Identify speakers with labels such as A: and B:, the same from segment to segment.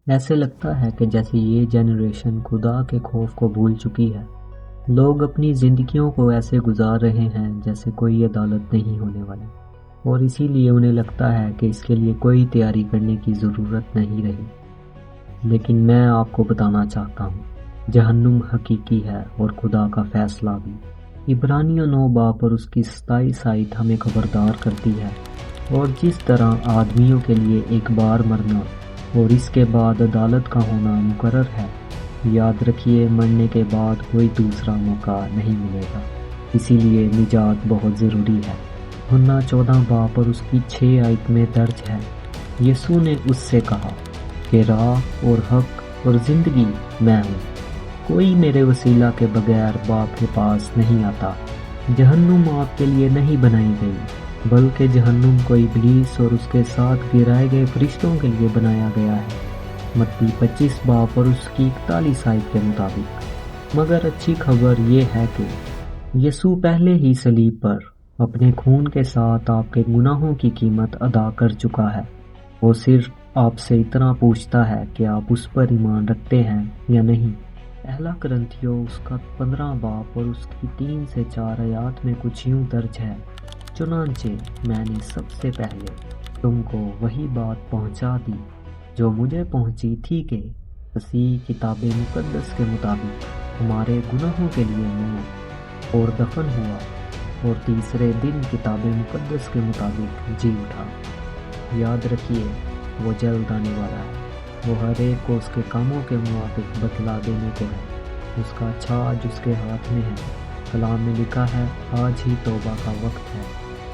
A: ایسے لگتا ہے کہ جیسے یہ جنریشن خدا کے خوف کو بھول چکی ہے۔ لوگ اپنی زندگیوں کو ایسے گزار رہے ہیں جیسے کوئی عدالت نہیں ہونے والی، اور اسی لیے انہیں لگتا ہے کہ اس کے لیے کوئی تیاری کرنے کی ضرورت نہیں رہی۔ لیکن میں آپ کو بتانا چاہتا ہوں، جہنم حقیقی ہے اور خدا کا فیصلہ بھی۔ عبرانیوں 9 باب اور اس کی 27 آیت ہمیں خبردار کرتی ہے، اور جس طرح آدمیوں کے لیے ایک بار مرنا اور اس کے بعد عدالت کا ہونا مقرر ہے، یاد رکھیے مرنے کے بعد کوئی دوسرا موقع نہیں ملے گا، اسی لیے نجات بہت ضروری ہے۔ یوحنا 14 باب اور اس کی 6 آیت میں درج ہے، یسوع نے اس سے کہا کہ راہ اور حق اور زندگی میں ہوں، کوئی میرے وسیلہ کے بغیر باپ کے پاس نہیں آتا۔ جہنم آپ کے لیے نہیں بنائی گئی، بلکہ جہنم کو ابلیس اور اس کے ساتھ گرائے گئے فرشتوں کے لیے بنایا گیا ہے، متی 25 باب اور اس کی 41 آیت کے مطابق۔ مگر اچھی خبر یہ ہے کہ یسوع پہلے ہی صلیب پر اپنے خون کے ساتھ آپ کے گناہوں کی قیمت ادا کر چکا ہے۔ وہ صرف آپ سے اتنا پوچھتا ہے کہ آپ اس پر ایمان رکھتے ہیں یا نہیں۔ پہلا کرنتھیوں اس کا 15 باب اور اس کی 3 سے 4 آیات میں کچھ یوں درج ہے، چنانچہ میں نے سب سے پہلے تم کو وہی بات پہنچا دی جو مجھے پہنچی تھی کہ مسیح کتاب مقدس کے مطابق ہمارے گناہوں کے لیے موت اور دفن ہوا، اور تیسرے دن کتاب مقدس کے مطابق جی اٹھا۔ یاد رکھیے وہ جلد آنے والا ہے، وہ ہر ایک کو اس کے کاموں کے موافق بتلا دینے کو ہے۔ اس کا چھاج اس کے ہاتھ میں ہے۔ کلام میں لکھا ہے، آج ہی توبہ کا وقت ہے،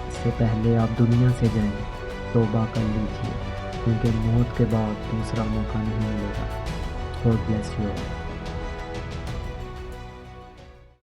A: اس سے پہلے آپ دنیا سے جائیں توبہ کر لیجیے، کیونکہ موت کے بعد دوسرا موقع نہیں ملے گا۔ God bless you all.